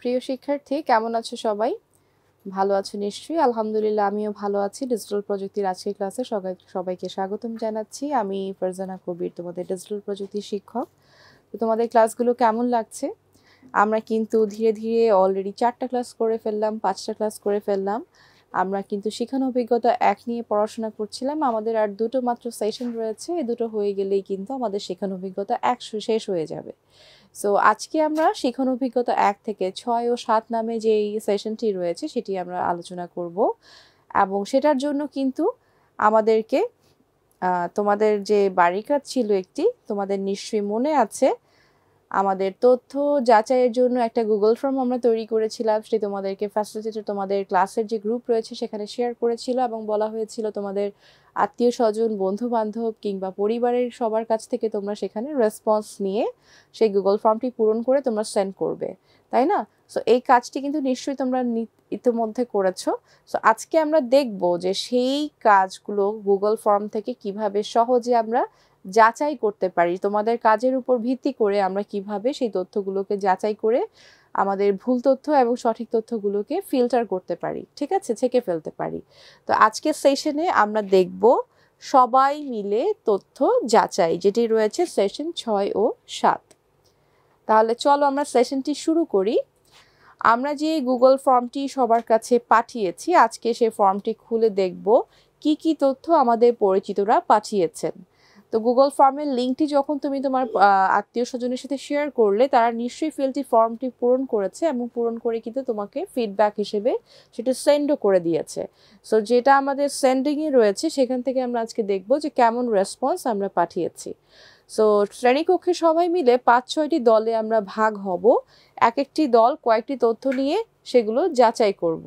প্রিয় শিক্ষার্থী, কেমন আছো সবাই? ভালো আছো নিশ্চয়ই। আলহামদুলিল্লাহ, আমিও ভালো আছি। ডিজিটাল প্রযুক্তির আজকের ক্লাসে সবাইকে স্বাগতম জানাচ্ছি। আমি ফারজানা কবির, তোমাদের ডিজিটাল প্রযুক্তির শিক্ষক। তো তোমাদের ক্লাসগুলো কেমন লাগছে? আমরা কিন্তু ধীরে ধীরে অলরেডি 4টা ক্লাস করে ফেললাম, 5টা ক্লাস করে ফেললাম। আমরা কিন্তু শিক্ষণ অভিজ্ঞতা 1 নিয়ে পড়াশোনা করছিলাম। আমাদের আর 2টো মাত্র সেশন রয়েছে। এই 2টো হয়ে গেলেই কিন্তু আমাদের শিক্ষণ অভিজ্ঞতা 1 শেষ হয়ে যাবে। সো আজকে আমরা শিক্ষণ অভিজ্ঞতা 1 থেকে 6 ও 7 নামে যেই সেশনটি রয়েছে সেটি আমরা আলোচনা করব, এবং সেটার জন্য কিন্তু আমাদেরকে তোমাদের যে বাড়ির কাজ ছিল একটি, তোমাদের নিশ্চয়ই মনে আছে আমাদের তথ্য যাচাইয়ের জন্য একটা গুগল ফর্ম আমরা তৈরি করেছিলাম। সেটি তোমাদেরকে ফ্যাসিলিটেটর তোমাদের ক্লাসের যে গ্রুপ রয়েছে সেখানে শেয়ার করেছিল এবং বলা হয়েছিল তোমাদের আত্মীয় স্বজন, বন্ধু বান্ধব কিংবা পরিবারের সবার কাছ থেকে তোমরা সেখানে রেসপন্স নিয়ে সেই গুগল ফর্মটি পূরণ করে তোমরা সেন্ড করবে, তাই না? সো এই কাজটি কিন্তু নিশ্চয়ই তোমরা ইতিমধ্যে করেছো। সো আজকে আমরা দেখব যে সেই কাজগুলো গুগল ফর্ম থেকে কিভাবে সহজে আমরা যাচাই করতে পারি। তোমাদের কাজের উপর ভিত্তি করে আমরা কিভাবে সেই তথ্যগুলোকে যাচাই করে আমাদের ভুল তথ্য এবং সঠিক তথ্যগুলোকে ফিল্টার করতে পারি, ঠিক আছে, ছেঁকে ফেলতে পারি। তো আজকের সেশনে আমরা দেখব সবাই মিলে তথ্য যাচাই, যেটি রয়েছে সেশন 6 ও 7। তাহলে চলো আমরা সেশনটি শুরু করি। আমরা যে গুগল ফর্মটি সবার কাছে পাঠিয়েছি, আজকে সেই ফর্মটি খুলে দেখব কি কি তথ্য আমাদের পরিচিতরা পাঠিয়েছেন। তো গুগল ফর্মের লিঙ্কটি যখন তুমি তোমার আত্মীয় স্বজনের সাথে শেয়ার করলে, তারা নিশ্চয়ই ফর্মটি পূরণ করেছে এবং পূরণ করে কিন্তু তোমাকে ফিডব্যাক হিসেবে সেটা সেন্ডও করে দিয়েছে। সো যেটা আমাদের সেন্ডিংয়ে রয়েছে সেখান থেকে আমরা আজকে দেখব যে কেমন রেসপন্স আমরা পাঠিয়েছি। সো শ্রেণীকক্ষে সবাই মিলে 5-6টি দলে আমরা ভাগ হব। এক একটি দল কয়েকটি তথ্য নিয়ে সেগুলো যাচাই করব।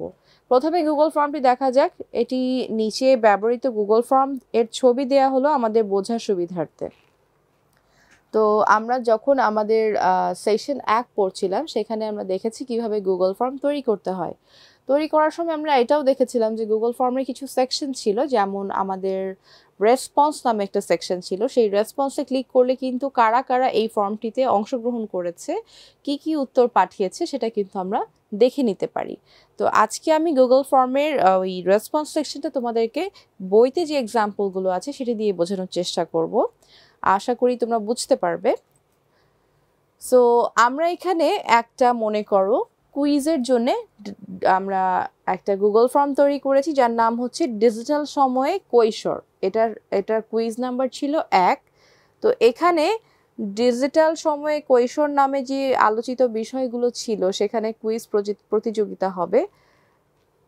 প্রথমে গুগল ফর্মটি দেখা যাক। এটি নিচে ব্যবহৃত গুগল ফর্ম, এর ছবি দেয়া হলো আমাদের বোঝার সুবিধার্থে। তো আমরা যখন আমাদের সেশন 1 পড়ছিলাম সেখানে আমরা দেখেছি কিভাবে গুগল ফর্ম তৈরি করতে হয়। তৈরি করার সময় আমরা এটাও দেখেছিলাম যে গুগল ফর্মের কিছু সেকশন ছিল, যেমন আমাদের রেসপন্স নামে একটা সেকশন ছিল। সেই রেসপন্সে ক্লিক করলে কিন্তু কারা কারা এই ফর্মটিতে অংশগ্রহণ করেছে, কি কি উত্তর পাঠিয়েছে সেটা কিন্তু আমরা দেখে নিতে পারি। তো আজকে আমি গুগল ফর্মের ওই রেসপন্স সেকশনটা তোমাদেরকে বইতে যে এক্সাম্পলগুলো আছে সেটি দিয়ে বোঝানোর চেষ্টা করব। আশা করি তোমরা বুঝতে পারবে। সো আমরা এখানে একটা, মনে করো, কুইজের জন্যে আমরা একটা গুগল ফর্ম তৈরি করেছি যার নাম হচ্ছে ডিজিটাল সময়ে কৈশোর। এটার কুইজ নাম্বার ছিল 1। তো এখানে ডিজিটাল সময়ে কৈশোর নামে যে আলোচিত বিষয়গুলো ছিল সেখানে কুইজ প্রতিযোগিতা হবে।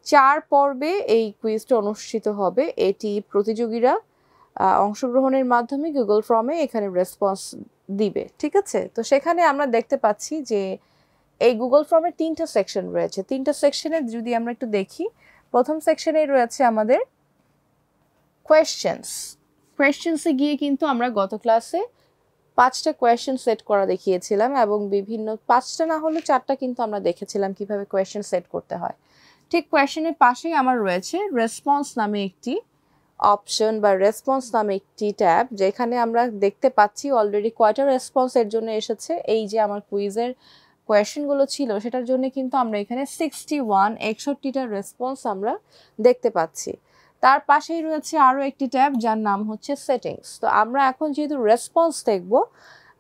4 পর্বে এই কুইজটা অনুষ্ঠিত হবে। এটি প্রতিযোগীরা অংশগ্রহণের মাধ্যমে গুগল ফর্মে এখানে রেসপন্স দিবে, ঠিক আছে? তো সেখানে আমরা দেখতে পাচ্ছি যে এই গুগল ফর্মের 3টা সেকশন রয়েছে। 3টা সেকশনে যদি আমরা একটু দেখি, প্রথম সেকশনে রয়েছে আমাদের কোয়েশ্চেন্সে গিয়ে কিন্তু আমরা গত ক্লাসে 5টা কোয়েশ্চেন সেট করা দেখিয়েছিলাম এবং বিভিন্ন 5টা না হলে 4টা কিন্তু আমরা দেখেছিলাম কিভাবে কোয়েশ্চেন সেট করতে হয়। ঠিক কোয়েশ্চেনের পাশেই আমার রয়েছে রেসপন্স নামে একটি অপশন বা রেসপন্স নামে একটি ট্যাব, যেখানে আমরা দেখতে পাচ্ছি অলরেডি কয়টা রেসপন্স এর জন্য এসেছে। এই যে আমার কুইজের কোয়েশ্চেনগুলো ছিল সেটার জন্য কিন্তু আমরা এখানে 61টা রেসপন্স আমরা দেখতে পাচ্ছি। তার পাশেই রয়েছে আরও একটি ট্যাব যার নাম হচ্ছে সেটিংস। তো আমরা এখন যেহেতু রেসপন্স দেখব,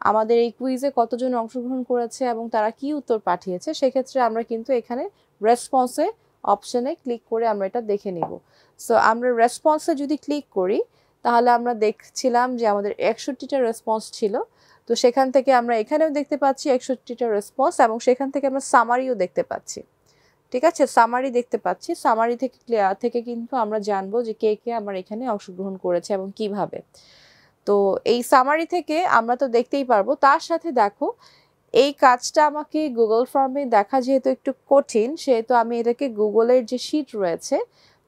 আমাদের এই কুইজে কতজন অংশগ্রহণ করেছে এবং তারা কি উত্তর পাঠিয়েছে, সেক্ষেত্রে আমরা কিন্তু এখানে রেসপন্সে অপশনে ক্লিক করে আমরা এটা দেখে নিব। সো আমরা রেসপন্সে যদি ক্লিক করি তাহলে আমরা দেখছিলাম যে আমাদের 61টা রেসপন্স ছিল। তো সেখান থেকে আমরা এখানেও দেখতে পাচ্ছি 61টা রেসপন্স এবং সেখান থেকে আমরা সামারিও দেখতে পাচ্ছি, ঠিক আছে? সামারি দেখতে পাচ্ছি। সামারি থেকে কিন্তু আমরা জানবো যে কে কে আমার এখানে অংশগ্রহণ করেছে এবং কিভাবে। তো এই সামারি থেকে আমরা তো দেখতেই পারবো। তার সাথে দেখো, এই কাজটা আমাকে গুগল ফর্মে দেখা যেহেতু একটু কঠিন, সেহেতু আমি এটাকে গুগলের যে শিট রয়েছে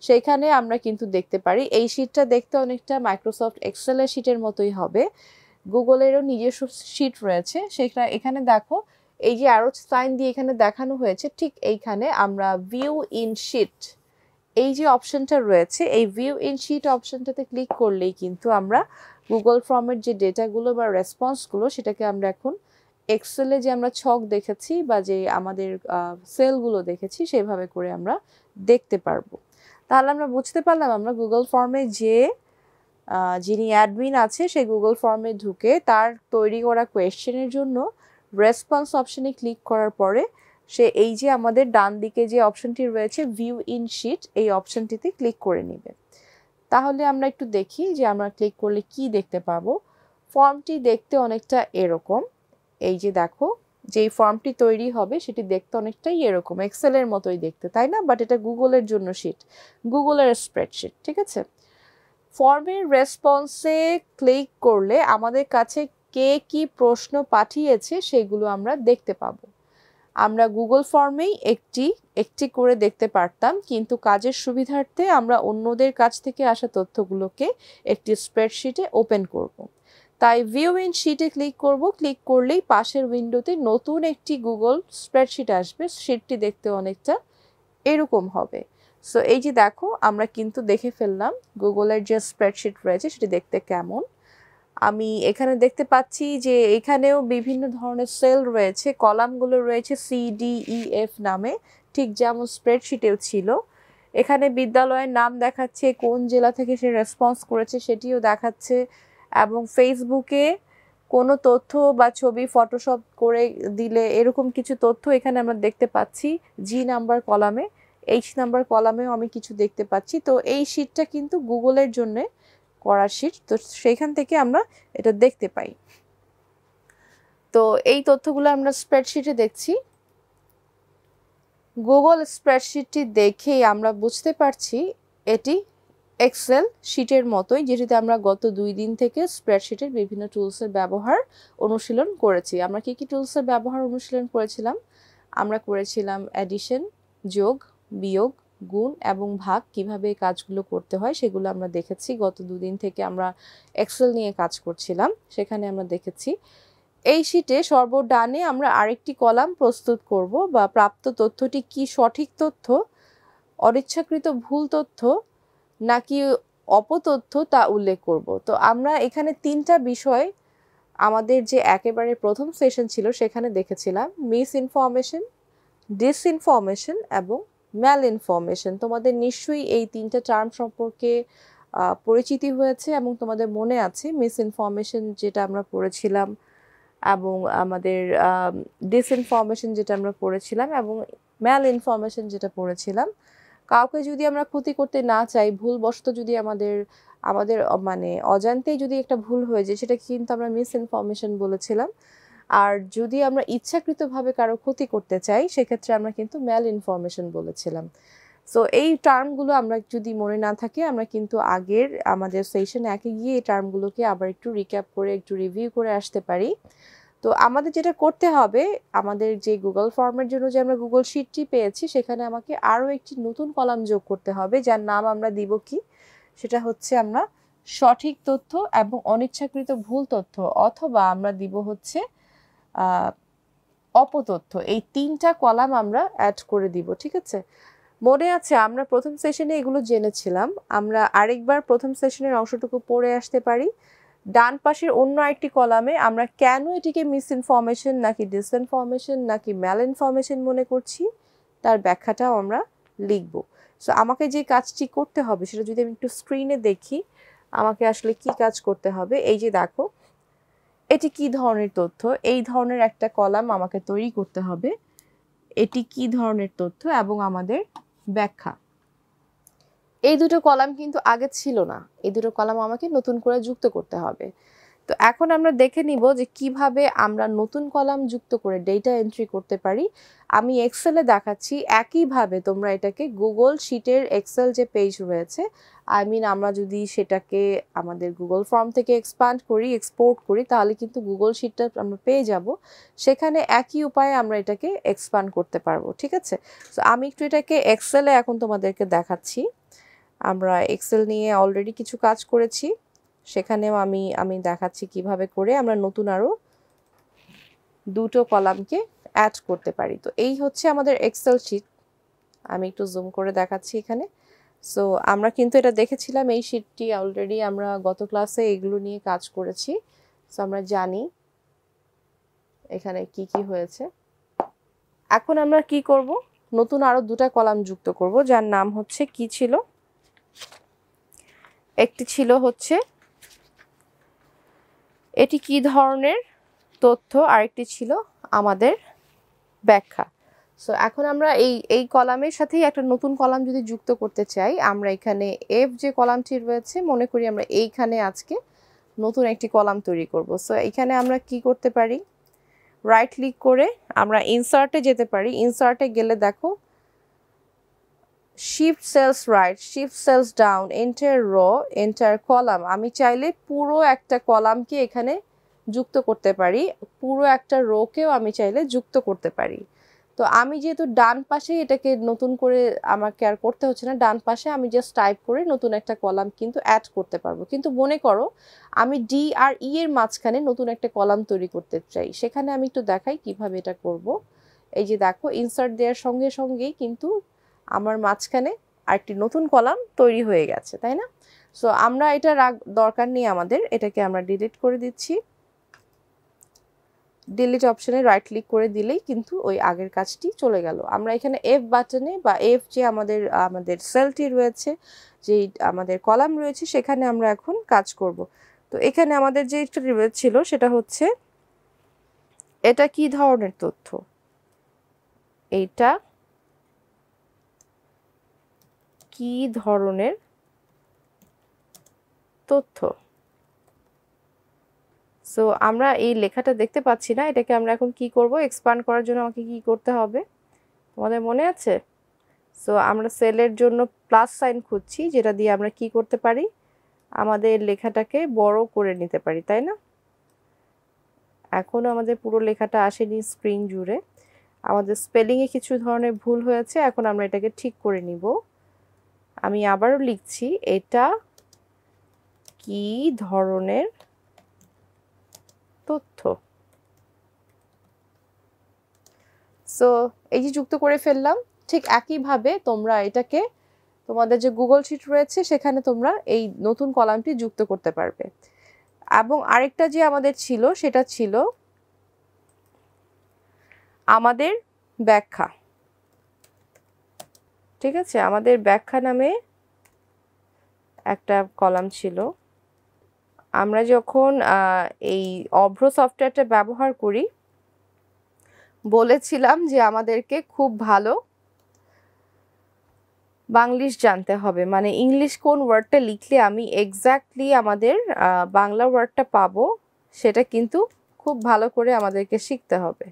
সেখানে আমরা কিন্তু দেখতে পারি। এই শিটটা দেখতে অনেকটা মাইক্রোসফট এক্সেলের শিটের মতোই হবে। গুগলেরও নিজস্ব শিট রয়েছে, সেটা এখানে দেখো এই যে অ্যারো সাইন দিয়ে এখানে দেখানো হয়েছে, ঠিক এইখানে আমরা ভিউ ইন শিট এই যে অপশনটা রয়েছে, এই ভিউ ইন শিট অপশনটাতে ক্লিক করলেই কিন্তু আমরা গুগল ফর্মের যে ডেটাগুলো বা রেসপন্সগুলো সেটাকে আমরা এখন এক্সেলে যে আমরা ছক দেখেছি বা যে আমাদের সেলগুলো দেখেছি সেভাবে করে আমরা দেখতে পারবো। তাহলে আমরা বুঝতে পারলাম আমরা গুগল ফর্মে যে যিনি অ্যাডমিন আছে সেই গুগল ফর্মে ঢুকে তার তৈরি করা কোয়েশ্চেনের জন্য রেসপন্স অপশনে ক্লিক করার পরে সে এই যে আমাদের ডান দিকে যে অপশনটি রয়েছে ভিউ ইন শিট এই অপশনটিতে ক্লিক করে নেবে। তাহলে আমরা একটু দেখি যে আমরা ক্লিক করলে কি দেখতে পাবো। ফর্মটি দেখতে অনেকটা এরকম, এই যে দেখো যেই ফর্মটি তৈরি হবে সেটি দেখতে অনেকটাই এরকম এক্সেলের মতোই দেখতে, তাই না? বাট এটা গুগলের জন্য শিট, গুগলের স্প্রেডশিট, ঠিক আছে? ফর্মের রেসপন্সে ক্লিক করলে আমাদের কাছে কে কি প্রশ্ন পাঠিয়েছে সেগুলো আমরা দেখতে পাবো। আমরা গুগল ফর্মেই একটি একটি করে দেখতে পারতাম, কিন্তু কাজের সুবিধার্থে আমরা অন্যদের কাছ থেকে আসা তথ্যগুলোকে একটি স্প্রেডশিটে ওপেন করব। তাই ভিউ ইন শিটে ক্লিক করব। ক্লিক করলেই পাশের উইন্ডোতে নতুন একটি গুগল স্প্রেডশিট আসবে। শিটটি দেখতে অনেকটা এরকম হবে। সো এই যে দেখো আমরা কিন্তু দেখে ফেললাম গুগলের যে স্প্রেডশিট রয়েছে সেটি দেখতে কেমন। আমি এখানে দেখতে পাচ্ছি যে এখানেও বিভিন্ন ধরনের সেল রয়েছে, কলামগুলো রয়েছে CDEF নামে, ঠিক যেমন স্প্রেডশিটেও ছিল। এখানে বিদ্যালয়ের নাম দেখাচ্ছে, কোন জেলা থেকে সে রেসপন্স করেছে সেটিও দেখাচ্ছে, এবং ফেসবুকে কোনো তথ্য বা ছবি ফটোশপ করে দিলে এরকম কিছু তথ্য এখানে আমরা দেখতে পাচ্ছি। G নাম্বার কলামে, H নাম্বার কলামেও আমি কিছু দেখতে পাচ্ছি। তো এই শিটটা কিন্তু গুগলের জন্য করা শিট, তো সেইখান থেকে আমরা এটা দেখতে পাই। তো এই তথ্যগুলো আমরা স্প্রেডশিটে দেখছি। গুগল স্প্রেডশিটটি দেখেই আমরা বুঝতে পারছি এটি এক্সেল শিটের মতোই, যেটিতে আমরা গত 2 দিন থেকে স্প্রেডশিটের বিভিন্ন টুলসের ব্যবহার অনুশীলন করেছি। আমরা কি কি টুলসের ব্যবহার অনুশীলন করেছিলাম? আমরা করেছিলাম অ্যাডিশন, যোগ, বিয়োগ, গুণ এবং ভাগ, কিভাবে কাজগুলো করতে হয় সেগুলো আমরা দেখেছি। গত 2 দিন থেকে আমরা এক্সেল নিয়ে কাজ করছিলাম, সেখানে আমরা দেখেছি। এই শিটে সর্বডানে আমরা আরেকটি কলাম প্রস্তুত করব, বা প্রাপ্ত তথ্যটি কি সঠিক তথ্য, অনিচ্ছাকৃত ভুল তথ্য নাকি অপতথ্য তা উল্লেখ করব। তো আমরা এখানে 3টা বিষয় আমাদের যে একেবারে প্রথম সেশন ছিল সেখানে দেখেছিলাম, মিস ইনফরমেশন, ডিসইনফরমেশন এবং ম্যাল ইনফরমেশন। তোমাদের নিশ্চয়ই এই 3টা টার্ম সম্পর্কে পরিচিতি হয়েছে এবং তোমাদের মনে আছে মিস ইনফরমেশন যেটা আমরা পড়েছিলাম, এবং আমাদের ডিসইনফরমেশন যেটা আমরা পড়েছিলাম, এবং ম্যাল ইনফরমেশন যেটা পড়েছিলাম। কাউকে যদি আমরা ক্ষতি করতে না চাই, ভুলবশত যদি আমাদের আমাদের মানে অজান্তেই যদি একটা ভুল হয়ে যায় সেটা কিন্তু আমরা মিস ইনফরমেশন বলেছিলাম। আর যদি আমরা ইচ্ছাকৃতভাবে কারো ক্ষতি করতে চাই সেক্ষেত্রে আমরা কিন্তু ম্যাল ইনফরমেশন বলেছিলাম। সো এই টার্মগুলো আমরা যদি মনে না থাকে আমরা কিন্তু আগের আমাদের সেশন 1-এ গিয়ে এই টার্মগুলোকে আবার একটু রিক্যাপ করে একটু রিভিউ করে আসতে পারি। তো আমাদের যেটা করতে হবে, আমাদের যে গুগল ফর্মের জন্য যে আমরা গুগল শিটটি পেয়েছি সেখানে আমাকে আরও একটি নতুন কলাম যোগ করতে হবে, যার নাম আমরা দিব কি, সেটা হচ্ছে আমরা সঠিক তথ্য এবং অনিচ্ছাকৃত ভুল তথ্য, অথবা আমরা দিব হচ্ছে অপতথ্য। এই 3টা কলাম আমরা অ্যাড করে দিব, ঠিক আছে? মনে আছে আমরা প্রথম সেশনে এগুলো জেনেছিলাম, আমরা আরেকবার প্রথম সেশনের অংশটুকু পড়ে আসতে পারি। ডান পাশের অন্য একটি কলামে আমরা কেন এটিকে মিস ইনফরমেশন নাকি ডিসইনফরমেশন নাকি ম্যাল ইনফরমেশন মনে করছি তার ব্যাখ্যাটাও আমরা লিখব। সো আমাকে যে কাজটি করতে হবে সেটা যদি আমি একটু স্ক্রিনে দেখি, আমাকে আসলে কি কাজ করতে হবে। এই যে দেখো এটি কি ধরনের তথ্য, এই ধরনের একটা কলাম আমাকে তৈরি করতে হবে। এটি কি ধরনের তথ্য এবং আমাদের ব্যাখ্যা। এই দুটো কলাম কিন্তু আগে ছিল না, এই দুটো কলাম আমাকে নতুন করে যুক্ত করতে হবে। তো এখন আমরা দেখে নিব যে কিভাবে আমরা নতুন কলাম যুক্ত করে ডেটা এন্ট্রি করতে পারি। আমি এক্সেলে দেখাচ্ছি, একইভাবে তোমরা এটাকে গুগল শিটের এক্সেল যে পেজ রয়েছে, আমরা যদি সেটাকে আমাদের গুগল ফর্ম থেকে এক্সপান্ড করি, এক্সপোর্ট করি, তাহলে কিন্তু গুগল শিটটা আমরা পেয়ে যাব। সেখানে একই উপায়ে আমরা এটাকে এক্সপান্ড করতে পারবো, ঠিক আছে? তো আমি একটু এটাকে এক্সেলে এখন তোমাদেরকে দেখাচ্ছি। আমরা এক্সেল নিয়ে অলরেডি কিছু কাজ করেছি, সেখানেও আমি দেখাচ্ছি কিভাবে করে আমরা নতুন আরও দুটো কলামকে অ্যাড করতে পারি। তো এই হচ্ছে আমাদের এক্সেল শিট, আমি একটু জুম করে দেখাচ্ছি এখানে। সো আমরা কিন্তু এটা দেখেছিলাম, এই শিটটি অলরেডি আমরা গত ক্লাসে এগুলো নিয়ে কাজ করেছি। সো আমরা জানি এখানে কি কি হয়েছে। এখন আমরা কি করব, নতুন আরো দুটা কলাম যুক্ত করব, যার নাম হচ্ছে কি ছিল, একটি ছিল হচ্ছে এটি কি ধরনের তথ্য, আরেকটি ছিল আমাদের ব্যাখ্যা। সো এখন আমরা এই কলামের সাথেই একটা নতুন কলাম যদি যুক্ত করতে চাই, আমরা এখানে এফ যে কলামটি রয়েছে, মনে করি আমরা এইখানে আজকে নতুন একটি কলাম তৈরি করব। সো এখানে আমরা কি করতে পারি, রাইট ক্লিক করে আমরা ইনসার্টে যেতে পারি। ইনসার্টে গেলে দেখো shift cells right, shift cells down, enter row, enter column. আমি চাইলে পুরো একটা কলামকে এখানে যুক্ত করতে পারি, পুরো একটা রোকেও আমি চাইলে যুক্ত করতে পারি। তো আমি যেহেতু ডান পাশে এটাকে নতুন করে আমাকে আর করতে হচ্ছে না, ডান পাশে আমি জাস্ট টাইপ করে নতুন একটা কলাম কিন্তু অ্যাড করতে পারবো। কিন্তু মনে করো আমি ডি আর ই এর মাঝখানে নতুন একটা কলাম তৈরি করতে চাই, সেখানে আমি একটু দেখাই কিভাবে এটা করব। এই যে দেখো ইনসার্ট দেওয়ার সঙ্গে সঙ্গেই কিন্তু আমার মাঝখানে আরেকটি নতুন কলাম তৈরি হয়ে গেছে, তাই না? সো আমরা এটা দরকার নেই আমাদের, এটাকে আমরা ডিলিট করে দিচ্ছি। ডিলিট অপশনে রাইট ক্লিক করে দিলেই কিন্তু ওই আগের কাজটি চলে গেল। আমরা এখানে এফ বাটনে বা এফ যে আমাদের সেলটি রয়েছে, যে আমাদের কলাম রয়েছে, সেখানে আমরা এখন কাজ করব। তো এখানে আমাদের যে একটা ছিল সেটা হচ্ছে এটা কি ধরনের তথ্য, এইটা কি ধরনের তথ্য। সো আমরা এই লেখাটা দেখতে পাচ্ছি না, এটাকে আমরা এখন কি করব, এক্সপ্যান্ড করার জন্য আমাকে কি করতে হবে তোমাদের মনে আছে? সো আমরা সেলের জন্য প্লাস সাইন খুঁজছি, যেটা দিয়ে আমরা কি করতে পারি, আমাদের লেখাটাকে বড় করে নিতে পারি, তাই না? এখনো আমাদের পুরো লেখাটা আসেনি স্ক্রিন জুড়ে, আমাদের স্পেলিংয়ে কিছু ধরনের ভুল হয়েছে, এখন আমরা এটাকে ঠিক করে নিব। আমি আবারও লিখছি, এটা কি ধরনের তথ্য। সো এই যে যুক্ত করে ফেললাম। ঠিক একইভাবে তোমরা এটাকে তোমাদের যে গুগল শিট রয়েছে সেখানে তোমরা এই নতুন কলামটি যুক্ত করতে পারবে। এবং আরেকটা যে আমাদের ছিল সেটা ছিল আমাদের ব্যাখ্যা। ঠিক আছে, আমাদের ব্যাখ্যা নামে একটা কলাম ছিল। আমরা যখন এই অভ্র সফটওয়্যারটা ব্যবহার করি, বলেছিলাম যে আমাদেরকে খুব ভালো বাংলিশ জানতে হবে, মানে ইংলিশ কোন ওয়ার্ডটা লিখলে আমি এক্স্যাক্টলি আমাদের বাংলা ওয়ার্ডটা পাবো, সেটা কিন্তু খুব ভালো করে আমাদেরকে শিখতে হবে,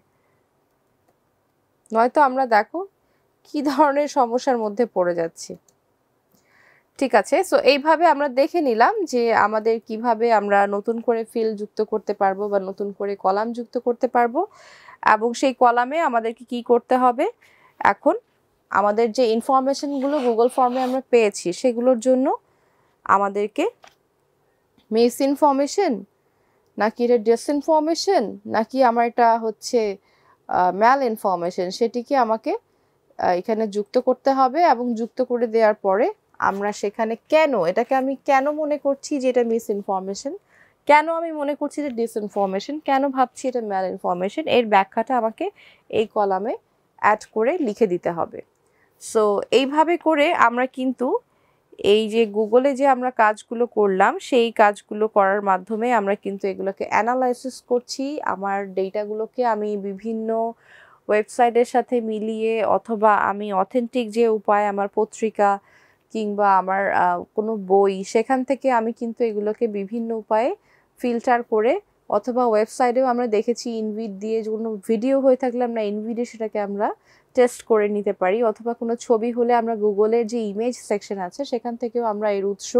নয়তো আমরা দেখো কি ধরনের সমস্যার মধ্যে পড়ে যাচ্ছি। ঠিক আছে, সো এইভাবে আমরা দেখে নিলাম যে আমাদের কিভাবে আমরা নতুন করে ফিল্ড যুক্ত করতে পারবো বা নতুন করে কলাম যুক্ত করতে পারবো, এবং সেই কলামে আমাদেরকে কি করতে হবে, এখন আমাদের যে ইনফরমেশনগুলো গুগল ফর্মে আমরা পেয়েছি সেগুলোর জন্য আমাদেরকে মিস ইনফরমেশন নাকি এটা ডিসইনফরমেশন নাকি আমার এটা হচ্ছে ম্যাল ইনফরমেশন, সেটিকে আমাকে এখানে যুক্ত করতে হবে। এবং যুক্ত করে দেওয়ার পরে আমরা সেখানে এটাকে আমি কেন মনে করছি যে এটা মিস ইনফরমেশন, কেন আমি মনে করছি যে ডিসইনফরমেশন, কেন ভাবছি এটা ম্যাল ইনফরমেশন, এর ব্যাখ্যাটা আমাকে এই কলামে অ্যাড করে লিখে দিতে হবে। সো এইভাবে করে আমরা কিন্তু এই যে গুগলে যে আমরা কাজগুলো করলাম সেই কাজগুলো করার মাধ্যমে আমরা কিন্তু এগুলোকে অ্যানালাইসিস করছি। আমার ডেটাগুলোকে আমি বিভিন্ন ওয়েবসাইটের সাথে মিলিয়ে, অথবা আমি অথেন্টিক যে উপায় আমার পত্রিকা কিংবা আমার কোনো বই, সেখান থেকে আমি কিন্তু এগুলোকে বিভিন্ন উপায়ে ফিল্টার করে, অথবা ওয়েবসাইটেও আমরা দেখেছি ইনভিড দিয়ে কোনো ভিডিও হয়ে থাকলে আমরা ইনভিডে সেটাকে আমরা টেস্ট করে নিতে পারি, অথবা কোনো ছবি হলে আমরা গুগলের যে ইমেজ সেকশন আছে সেখান থেকেও আমরা এর উৎস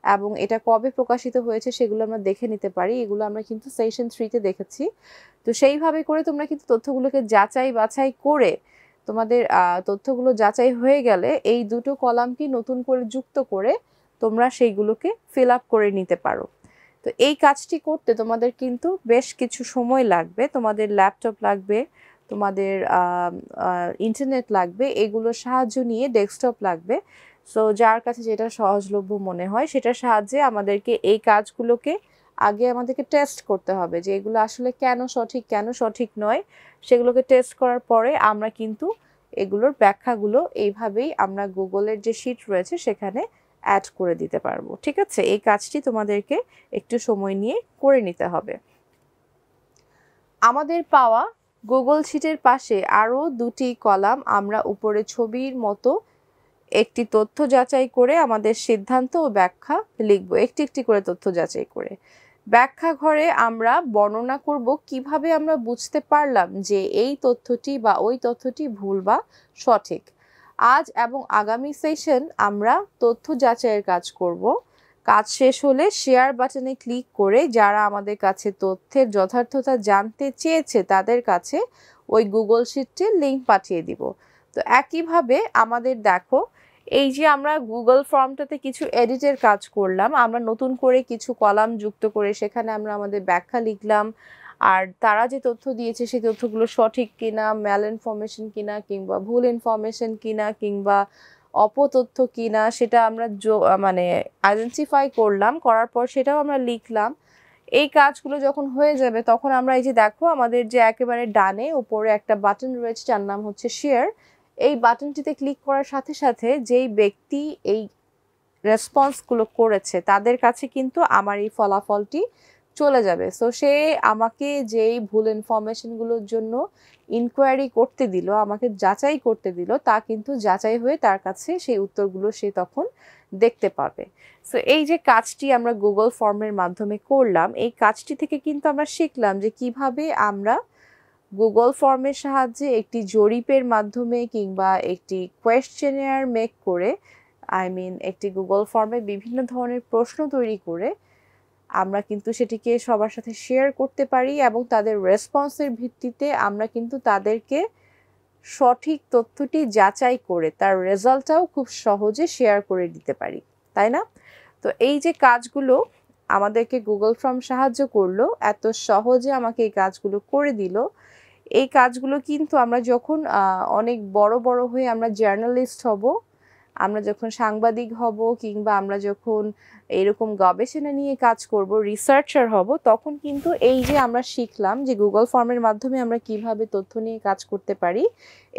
এবং এটা কবে প্রকাশিত হয়েছে সেগুলো আমরা দেখে নিতে পারি। এগুলো আমরা কিন্তু সেশন 3-তে দেখেছি। তো সেইভাবে করে তোমরা কিন্তু তথ্যগুলোকে যাচাই বাছাই করে, তোমাদের তথ্যগুলো যাচাই হয়ে গেলে এই দুটো কলামকে নতুন করে যুক্ত করে তোমরা সেইগুলোকে ফিল আপ করে নিতে পারো। তো এই কাজটি করতে তোমাদের কিন্তু বেশ কিছু সময় লাগবে, তোমাদের ল্যাপটপ লাগবে, তোমাদের ইন্টারনেট লাগবে, এগুলোর সাহায্য নিয়ে ডেস্কটপ লাগবে। সো যার কাছে যেটা সহজলভ্য মনে হয় সেটার সাহায্যে আমাদেরকে এই কাজগুলোকে আগে আমাদেরকে টেস্ট করতে হবে যে এগুলো আসলে কেন সঠিক নয়, সেগুলোকে টেস্ট করার পরে আমরা কিন্তু এগুলোর ব্যাখ্যাগুলো এইভাবেই আমরা গুগলের যে শিট রয়েছে সেখানে অ্যাড করে দিতে পারবো। ঠিক আছে, এই কাজটি তোমাদেরকে একটু সময় নিয়ে করে নিতে হবে। আমাদের পাওয়া গুগল শিটের পাশে আরও দুটি কলাম আমরা উপরে ছবির মতো একটি তথ্য যাচাই করে আমাদের সিদ্ধান্ত ও ব্যাখ্যা লিখব, একটি একটি করে তথ্য যাচাই করে। ব্যাখ্যা ঘরে আমরা বর্ণনা করব কিভাবে আমরা বুঝতে পারলাম যে এই তথ্যটি বা ওই তথ্যটি ভুল বা সঠিক। আজ এবং আগামী সেশন আমরা তথ্য যাচাইয়ের কাজ করব। কাজ শেষ হলে শেয়ার বাটনে ক্লিক করে যারা আমাদের কাছে তথ্যের যথার্থতা জানতে চেয়েছে তাদের কাছে ওই গুগল শিটটির লিঙ্ক পাঠিয়ে দিব। তো একইভাবে আমাদের দেখো, এই যে আমরা গুগল ফর্মটাতে কিছু এডিটের কাজ করলাম, আমরা নতুন করে কিছু কলাম যুক্ত করে সেখানে আমরা আমাদের ব্যাখ্যা লিখলাম, আর তারা যে তথ্য দিয়েছে সেই তথ্যগুলো সঠিক কিনা, ম্যাল ইনফরমেশন কিনা, কিংবা ভুল ইনফরমেশন কিনা, কিংবা অপতথ্য কিনা, সেটা আমরা মানে আইডেন্টিফাই করলাম, করার পর সেটাও আমরা লিখলাম। এই কাজগুলো যখন হয়ে যাবে তখন আমরা এই যে দেখো আমাদের যে একেবারে ডানে উপরে একটা বাটন রয়েছে যার নাম হচ্ছে শেয়ার, এই বাটনটিতে ক্লিক করার সাথে সাথে যেই ব্যক্তি এই রেসপন্সগুলো করেছে তাদের কাছে কিন্তু আমার এই ফলাফলটি চলে যাবে। সো সে আমাকে যেই ভুল ইনফরমেশনগুলোর জন্য ইনকোয়ারি করতে দিল, আমাকে যাচাই করতে দিল, তা কিন্তু যাচাই হয়ে তার কাছে সেই উত্তরগুলো সে তখন দেখতে পাবে। সো এই যে কাজটি আমরা গুগল ফর্মের মাধ্যমে করলাম, এই কাজটি থেকে কিন্তু আমরা শিখলাম যে কিভাবে আমরা গুগল ফর্মের সাহায্যে একটি জরিপের মাধ্যমে কিংবা একটি কোয়েশ্চেনিয়ার মেক করে, একটি গুগল ফর্মে বিভিন্ন ধরনের প্রশ্ন তৈরি করে আমরা কিন্তু সেটিকে সবার সাথে শেয়ার করতে পারি এবং তাদের রেসপন্সের ভিত্তিতে আমরা কিন্তু তাদেরকে সঠিক তথ্যটি যাচাই করে তার রেজাল্টটাও খুব সহজে শেয়ার করে দিতে পারি, তাই না? তো এই যে কাজগুলো আমাদেরকে গুগল ফর্ম সাহায্য করলো, এত সহজে আমাকে এই কাজগুলো করে দিল, এই কাজগুলো কিন্তু আমরা যখন অনেক বড় হয়ে আমরা জার্নালিস্ট হব, আমরা যখন সাংবাদিক হব, কিংবা আমরা যখন এরকম গবেষণা নিয়ে কাজ করব, রিসার্চার হব, তখন কিন্তু এই যে আমরা শিখলাম যে গুগল ফর্মের মাধ্যমে আমরা কিভাবে তথ্য নিয়ে কাজ করতে পারি,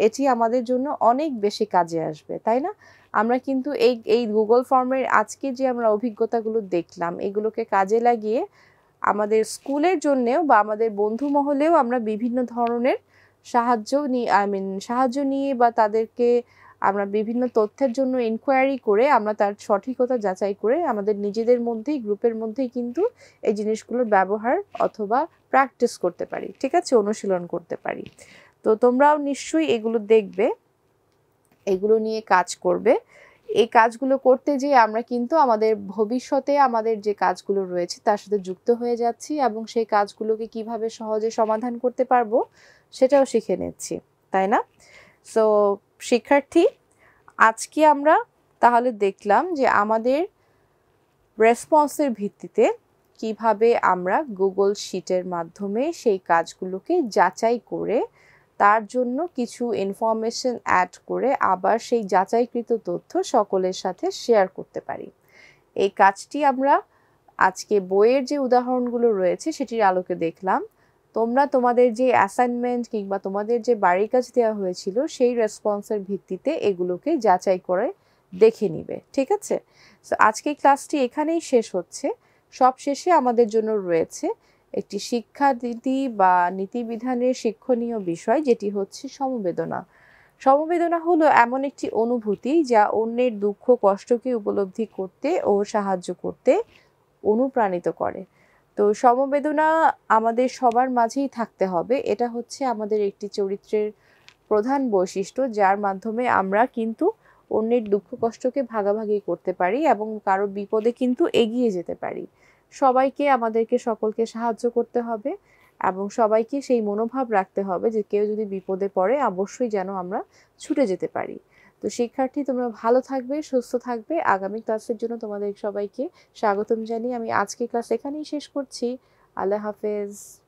এটি আমাদের জন্য অনেক বেশি কাজে আসবে, তাই না? আমরা কিন্তু এই গুগল ফর্মের আজকে যে আমরা অভিজ্ঞতাগুলো দেখলাম, এগুলোকে কাজে লাগিয়ে আমাদের স্কুলের জন্যেও বা আমাদের বন্ধু মহলেও আমরা বিভিন্ন ধরনের সাহায্য নিয়ে বা তাদেরকে আমরা বিভিন্ন তথ্যের জন্য ইনকোয়ারি করে আমরা তার সঠিকতা যাচাই করে আমাদের নিজেদের মধ্যেই, গ্রুপের মধ্যেই কিন্তু এই জিনিসগুলোর ব্যবহার অথবা প্র্যাকটিস করতে পারি, ঠিক আছে, অনুশীলন করতে পারি। তো তোমরাও নিশ্চয়ই এগুলো দেখবে, এগুলো নিয়ে কাজ করবে। এই কাজগুলো করতে যেয়ে আমরা কিন্তু আমাদের ভবিষ্যতে আমাদের যে কাজগুলো রয়েছে তার সাথে যুক্ত হয়ে যাচ্ছি এবং সেই কাজগুলোকে কিভাবে সহজে সমাধান করতে পারবো সেটাও শিখে নিচ্ছি, তাই না? সো শিক্ষার্থী, আজকে আমরা তাহলে দেখলাম যে আমাদের রেসপন্সের ভিত্তিতে কিভাবে আমরা গুগল শিটের মাধ্যমে সেই কাজগুলোকে যাচাই করে তার জন্য কিছু ইনফরমেশন অ্যাড করে আবার সেই যাচাইকৃত তথ্য সকলের সাথে শেয়ার করতে পারি। এই কাজটি আমরা আজকে বইয়ের যে উদাহরণগুলো রয়েছে সেটির আলোকে দেখলাম। তোমরা তোমাদের যে অ্যাসাইনমেন্ট কিংবা তোমাদের যে বাড়ির কাজ দেওয়া হয়েছিল সেই রেসপন্সের ভিত্তিতে এগুলোকে যাচাই করে দেখে নিবে, ঠিক আছে? সো আজকে ক্লাসটি এখানেই শেষ হচ্ছে। সব শেষে আমাদের জন্য রয়েছে একটি শিক্ষানীতি বা নীতিবিধানের শিক্ষণীয় বিষয়, যেটি হচ্ছে সমবেদনা। সমবেদনা হলো এমন একটি অনুভূতি যা অন্যের দুঃখ কষ্টকে উপলব্ধি করতে ও সাহায্য করতে অনুপ্রাণিত করে। তো সমবেদনা আমাদের সবার মাঝেই থাকতে হবে, এটা হচ্ছে আমাদের একটি চরিত্রের প্রধান বৈশিষ্ট্য, যার মাধ্যমে আমরা কিন্তু অন্যের দুঃখ কষ্টকে ভাগাভাগি করতে পারি এবং কারো বিপদে কিন্তু এগিয়ে যেতে পারি। আমাদেরকে সকলকে সাহায্য করতে হবে এবং সবাইকে সেই মনোভাব রাখতে হবে যে কেউ যদি বিপদে পড়ে অবশ্যই যেন আমরা ছুটে যেতে পারি। তো শিক্ষার্থী, তোমরা ভালো থাকবে, সুস্থ থাকবে। আগামী ক্লাসের জন্য তোমাদের সবাইকে স্বাগতম জানিয়ে আমি আজকে ক্লাস এখানেই শেষ করছি। আল্লাহ হাফেজ।